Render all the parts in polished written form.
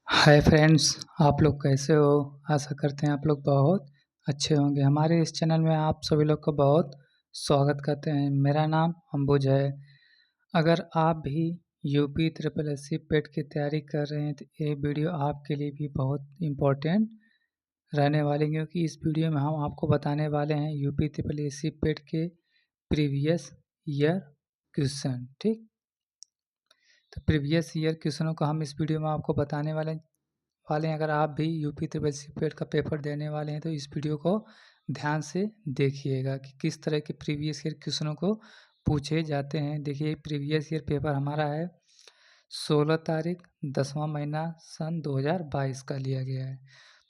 Hi friends, आप लोग कैसे हो? आशा करते हैं आप लोग बहुत अच्छे होंगे। हमारे इस चैनल में आप सभी लोग का बहुत स्वागत करते हैं। मेरा नाम अंबुज है। अगर आप भी यूपी ट्रिपल एससी पेट की तैयारी कर रहे हैं तो ये वीडियो आपके लिए भी बहुत इम्पोर्टेंट रहने वाली है, क्योंकि इस वीडियो में हम आपको बताने वाले हैं यूपी ट्रिपल एससी पेट के प्रीवियस ईयर क्वेश्चन। ठीक, तो प्रीवियस ईयर क्वेश्चनों को हम इस वीडियो में आपको बताने वाले हैं। अगर आप भी यूपी ट्रिपल एससी पेट का पेपर देने वाले हैं तो इस वीडियो को ध्यान से देखिएगा कि किस तरह के प्रीवियस ईयर क्वेश्चनों को पूछे जाते हैं। देखिए, प्रीवियस ईयर पेपर हमारा है 16 तारीख 10वां महीना सन 2022 का लिया गया है।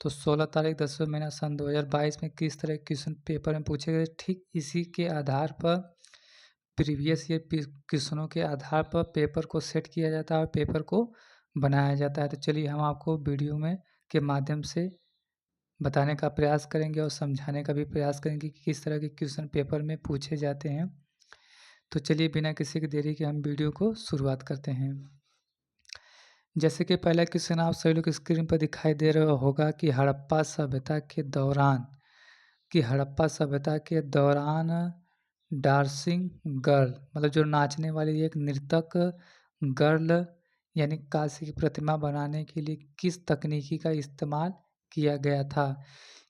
तो 16 तारीख 10वां महीना सन 2022 में किस तरह के क्वेश्चन पेपर में पूछे गए, ठीक इसी के आधार पर प्रीवियस ईयर क्वेश्चनों के आधार पर पेपर को सेट किया जाता है और पेपर को बनाया जाता है। तो चलिए हम आपको वीडियो में के माध्यम से बताने का प्रयास करेंगे और समझाने का भी प्रयास करेंगे कि किस तरह के क्वेश्चन पेपर में पूछे जाते हैं। तो चलिए बिना किसी की देरी के हम वीडियो को शुरुआत करते हैं। जैसे कि पहला क्वेश्चन आप सभी लोग स्क्रीन पर दिखाई दे रहा होगा कि हड़प्पा सभ्यता के दौरान डांसिंग गर्ल, मतलब जो नाचने वाली एक नर्तक गर्ल यानी कांस्य की प्रतिमा बनाने के लिए किस तकनीकी का इस्तेमाल किया गया था।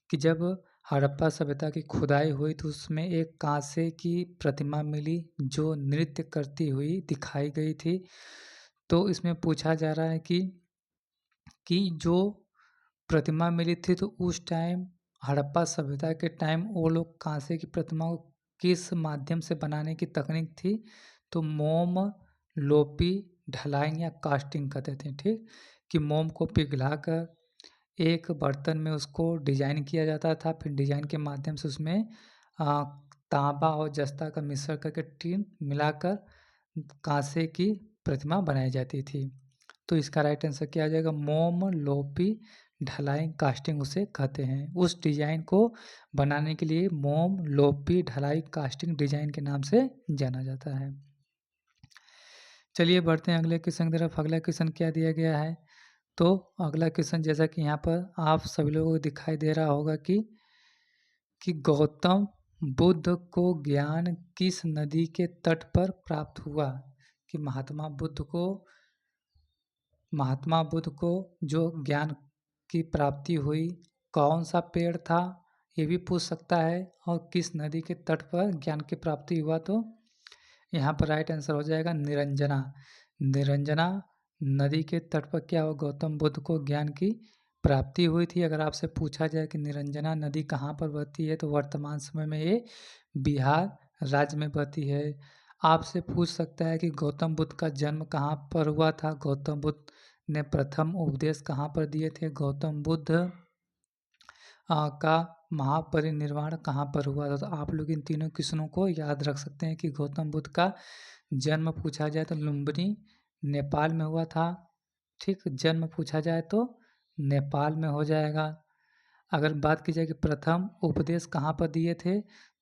कि जब हड़प्पा सभ्यता की खुदाई हुई तो उसमें एक कांसे की प्रतिमा मिली जो नृत्य करती हुई दिखाई गई थी। तो इसमें पूछा जा रहा है कि जो प्रतिमा मिली थी तो उस टाइम हड़प्पा सभ्यता के टाइम वो लोग कांसे की प्रतिमा को किस माध्यम से बनाने की तकनीक थी, तो मोम, लोपी, ढलाई या कास्टिंग कहते थे। ठीक, कि मोम को पिघलाकर एक बर्तन में उसको डिजाइन किया जाता था, फिर डिजाइन के माध्यम से उसमें तांबा और जस्ता का मिश्रण करके टीन मिलाकर कांसे की प्रतिमा बनाई जाती थी। तो इसका राइट आंसर क्या आ जाएगा? मोम, लोपी, ढलाई, कास्टिंग उसे कहते हैं। उस डिजाइन को बनाने के लिए मोम, लोपी, ढलाई, कास्टिंग डिजाइन के नाम से जाना जाता है। चलिए बढ़ते हैं अगले क्वेश्चन की तरफ। अगला क्वेश्चन क्या दिया गया है? तो अगला क्वेश्चन जैसा कि यहाँ पर आप सभी लोगों को दिखाई दे रहा होगा कि गौतम बुद्ध को ज्ञान किस नदी के तट पर प्राप्त हुआ। कि महात्मा बुद्ध को जो ज्ञान की प्राप्ति हुई, कौन सा पेड़ था, ये भी पूछ सकता है, और किस नदी के तट पर ज्ञान की प्राप्ति हुआ। तो यहाँ पर राइट आंसर हो जाएगा निरंजना नदी के तट पर क्या हुआ? गौतम बुद्ध को ज्ञान की प्राप्ति हुई थी। अगर आपसे पूछा जाए कि निरंजना नदी कहाँ पर बहती है, तो वर्तमान समय में ये बिहार राज्य में बहती है। आपसे पूछ सकता है कि गौतम बुद्ध का जन्म कहाँ पर हुआ था, गौतम बुद्ध ने प्रथम उपदेश कहाँ पर दिए थे, गौतम बुद्ध का महापरिनिर्वाण कहाँ पर हुआ था। तो आप लोग इन तीनों क्वेश्चनों को याद रख सकते हैं कि गौतम बुद्ध का जन्म पूछा जाए तो लुम्बिनी नेपाल में हुआ था। ठीक, जन्म पूछा जाए तो नेपाल में हो जाएगा। अगर बात की जाए कि प्रथम उपदेश कहाँ पर दिए थे,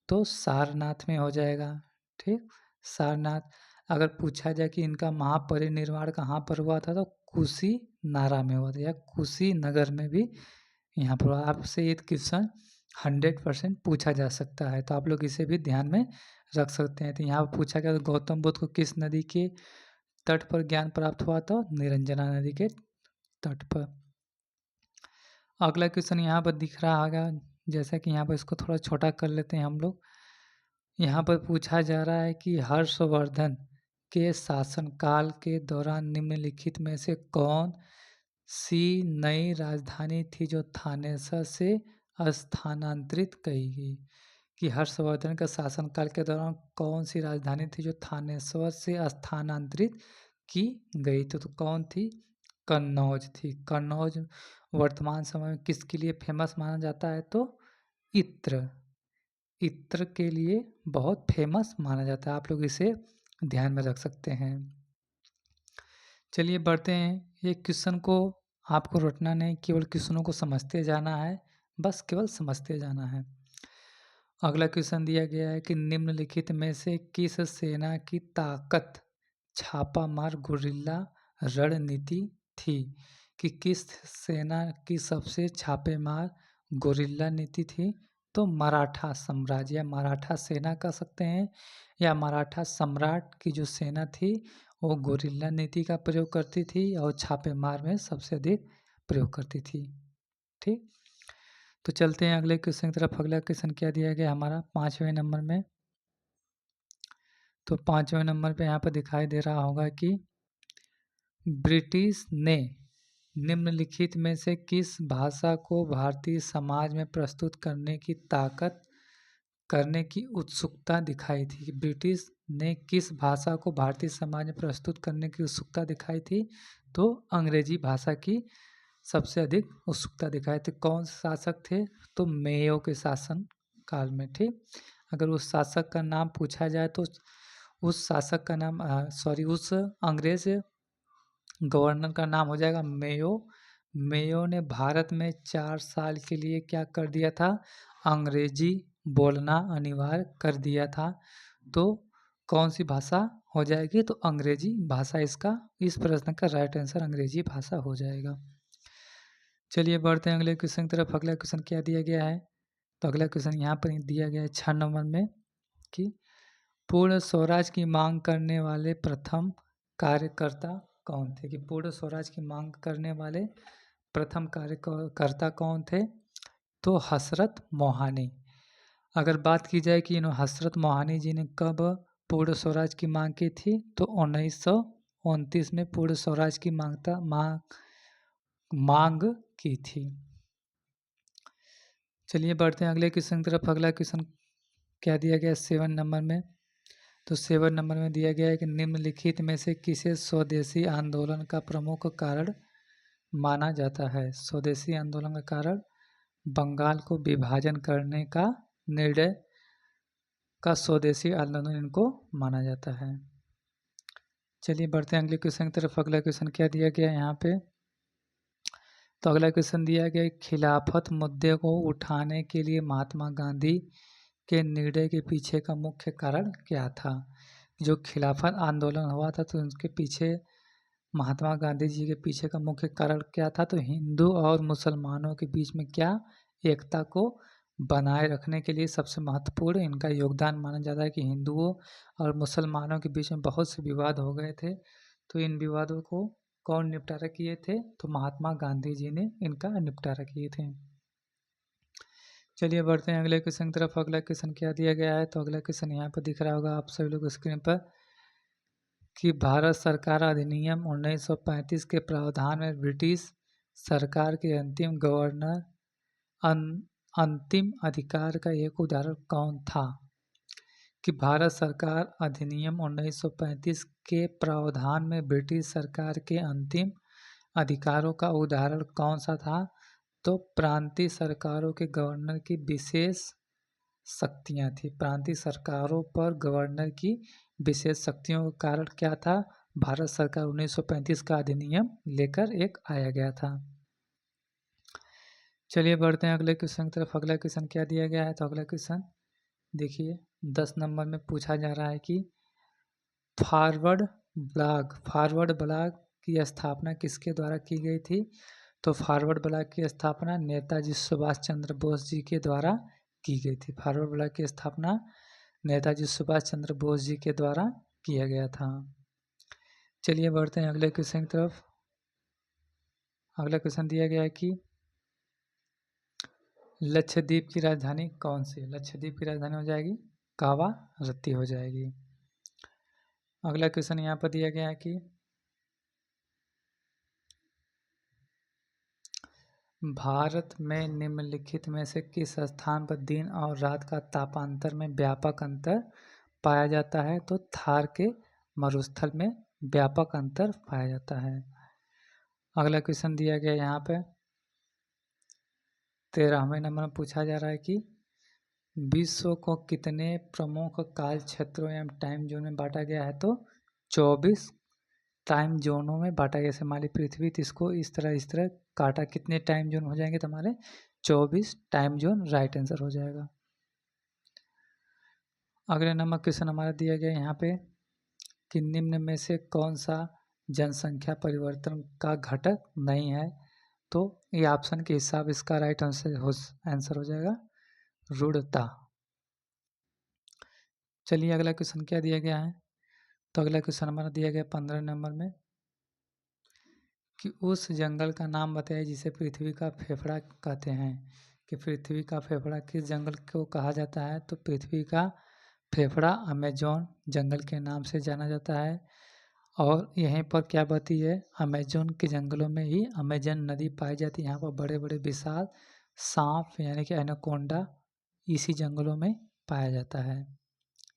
तो सारनाथ में हो जाएगा। ठीक, सारनाथ। अगर पूछा जाए कि इनका महापरिनिर्वाण कहाँ पर हुआ था, तो कुशीनारा में हुआ था, या कुशीनगर में भी यहाँ पर आपसे ये क्वेश्चन 100% पूछा जा सकता है। तो आप लोग इसे भी ध्यान में रख सकते हैं। तो यहाँ पर पूछा गया तो गौतम बुद्ध को किस नदी के तट पर ज्ञान प्राप्त हुआ? तो निरंजना नदी के तट पर। अगला क्वेश्चन यहाँ पर दिख रहा होगा, जैसा कि यहाँ पर इसको थोड़ा छोटा कर लेते हैं हम लोग। यहाँ पर पूछा जा रहा है कि हर्षवर्धन के शासनकाल के दौरान निम्नलिखित में से कौन सी नई राजधानी थी जो थानेसर से स्थानांतरित की गई। कि हर्षवर्धन का शासनकाल के दौरान कौन सी राजधानी थी जो थानेश्वर से स्थानांतरित की गई थी? तो कौन थी? कन्नौज थी। कन्नौज वर्तमान समय में किसके लिए फेमस माना जाता है? तो इत्र के लिए बहुत फेमस माना जाता है। आप लोग इसे ध्यान में रख सकते हैं। चलिए बढ़ते हैं। ये क्वेश्चन को आपको रटना नहीं, केवल क्वेश्चनों को समझते जाना है, बस केवल समझते जाना है। अगला क्वेश्चन दिया गया है कि निम्नलिखित में से किस सेना की ताकत छापामार गुरिल्ला रणनीति थी। कि किस सेना की सबसे छापेमार गोरिल्ला नीति थी? तो मराठा साम्राज्य या मराठा सेना कह सकते हैं, या मराठा सम्राट की जो सेना थी वो गोरिल्ला नीति का प्रयोग करती थी और छापेमार में सबसे अधिक प्रयोग करती थी। ठीक, तो चलते हैं अगले क्वेश्चन की तरफ। अगला क्वेश्चन क्या दिया गया हमारा 5वें नंबर में? तो 5वें नंबर पे यहाँ पर दिखाई दे रहा होगा कि ब्रिटिश ने निम्नलिखित में से किस भाषा को भारतीय समाज में प्रस्तुत करने की उत्सुकता दिखाई थी? ब्रिटिश ने किस भाषा को भारतीय समाज में प्रस्तुत करने की उत्सुकता दिखाई थी? तो अंग्रेजी भाषा की सबसे अधिक उत्सुकता दिखाई थी। कौन से शासक थे? तो मेयो के शासन काल में। ठीक, अगर उस शासक का नाम पूछा जाए तो उस शासक का नाम उस अंग्रेज गवर्नर का नाम हो जाएगा मेयो। मेयो ने भारत में 4 साल के लिए क्या कर दिया था? अंग्रेजी बोलना अनिवार्य कर दिया था। तो कौन सी भाषा हो जाएगी? तो अंग्रेजी भाषा इसका, इस प्रश्न का राइट आंसर अंग्रेजी भाषा हो जाएगा। चलिए बढ़ते हैं अगले क्वेश्चन की तरफ। अगला क्वेश्चन क्या दिया गया है? तो अगला क्वेश्चन यहाँ पर दिया गया है 6 नंबर में कि पूर्ण स्वराज की मांग करने वाले प्रथम कार्यकर्ता कौन थे? कि पूर्ण स्वराज की मांग करने वाले प्रथम कार्यकर्ता कौन थे? तो हसरत मोहानी। अगर बात की जाए कि हसरत मोहानी जी ने कब पूर्ण स्वराज की मांग की थी? तो 1929 में पूर्ण स्वराज की मांग की थी। चलिए बढ़ते हैं अगले क्वेश्चन की तरफ। अगला क्वेश्चन क्या दिया गया 7 नंबर में? तो 7 नंबर में दिया गया है कि निम्नलिखित में से किसे स्वदेशी आंदोलन का प्रमुख कारण माना जाता है? स्वदेशी आंदोलन का कारण बंगाल को विभाजन करने का निर्णय का स्वदेशी आंदोलन इनको माना जाता है। चलिए बढ़ते हैं अगले क्वेश्चन की तरफ। अगला क्वेश्चन क्या दिया गया है यहाँ पे? तो अगला क्वेश्चन दिया गया खिलाफत मुद्दे को उठाने के लिए महात्मा गांधी के निर्णय के पीछे का मुख्य कारण क्या था? जो खिलाफत आंदोलन हुआ था तो उसके पीछे महात्मा गांधी जी के पीछे का मुख्य कारण क्या था? तो हिंदू और मुसलमानों के बीच में क्या एकता को बनाए रखने के लिए सबसे महत्वपूर्ण इनका योगदान माना जाता है कि हिंदुओं और मुसलमानों के बीच में बहुत से विवाद हो गए थे, तो इन विवादों को कौन निपटारा किए थे? तो महात्मा गांधी जी ने इनका निपटारा किए थे। चलिए बढ़ते हैं अगले क्वेश्चन की तरफ। अगला क्वेश्चन क्या दिया गया है? तो अगला क्वेश्चन यहाँ पर दिख रहा होगा आप सभी लोग स्क्रीन पर कि भारत सरकार अधिनियम 1935 के प्रावधान में ब्रिटिश सरकार के अंतिम गवर्नर अंतिम अधिकार का एक उदाहरण कौन था? कि भारत सरकार अधिनियम 1935 के प्रावधान में ब्रिटिश सरकार के अंतिम अधिकारों का उदाहरण कौन सा था? तो प्रांतीय सरकारों के गवर्नर की विशेष शक्तियाँ थी। प्रांतीय सरकारों पर गवर्नर की विशेष शक्तियों का कारण क्या था? भारत सरकार 1935 का अधिनियम लेकर एक आया गया था। चलिए बढ़ते हैं अगले क्वेश्चन की तरफ। अगला क्वेश्चन क्या दिया गया है? तो अगला क्वेश्चन देखिए 10 नंबर में पूछा जा रहा है कि फॉरवर्ड ब्लॉक की स्थापना किसके द्वारा की गई थी? तो फॉरवर्ड ब्लॉक की स्थापना नेताजी सुभाष चंद्र बोस जी के द्वारा की गई थी। फॉरवर्ड ब्लॉक की स्थापना नेताजी सुभाष चंद्र बोस जी के द्वारा किया गया था। चलिए बढ़ते हैं अगले क्वेश्चन की तरफ। अगला क्वेश्चन दिया गया है कि लक्षद्वीप की राजधानी कौन सी? लक्षद्वीप की राजधानी हो जाएगी कावारत्ती हो जाएगी। अगला क्वेश्चन यहाँ पर दिया गया है कि भारत में निम्नलिखित में से किस स्थान पर दिन और रात का तापांतर में व्यापक अंतर पाया जाता है? तो थार के मरुस्थल में व्यापक अंतर पाया जाता है। अगला क्वेश्चन दिया गया यहाँ पे 13वें नंबर में पूछा जा रहा है कि विश्व को कितने प्रमुख काल क्षेत्रों एवं टाइम जोन में बांटा गया है? तो 24 टाइम जोनों में बांटा गया। जैसे मान ली पृथ्वी, तो इसको इस तरह काटा, कितने टाइम जोन हो जाएंगे तुम्हारे? 24 टाइम जोन राइट आंसर हो जाएगा। अगले नंबर क्वेश्चन हमारा दिया गया यहाँ पे कि निम्न में से कौन सा जनसंख्या परिवर्तन का घटक नहीं है। तो ये ऑप्शन के हिसाब इसका राइट आंसर हो जाएगा रूढ़ता। चलिए अगला क्वेश्चन क्या दिया गया है। तो अगला क्वेश्चन हमारा दिया गया 15 नंबर में कि उस जंगल का नाम बताइए जिसे पृथ्वी का फेफड़ा कहते हैं। कि पृथ्वी का फेफड़ा किस जंगल को कहा जाता है। तो पृथ्वी का फेफड़ा अमेजोन जंगल के नाम से जाना जाता है। और यहीं पर क्या बती है, अमेजोन के जंगलों में ही अमेजन नदी पाई जाती है। यहाँ पर बड़े बड़े विशाल सांप यानी कि एनाकोंडा इसी जंगलों में पाया जाता है।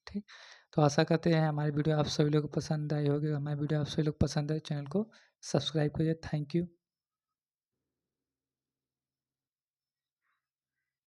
ठीक, तो आशा करते हैं हमारी वीडियो आप सभी लोग को पसंद आई होगी। हमारी वीडियो आप सभी लोग पसंद है, चैनल को सब्सक्राइब करिए। Thank you.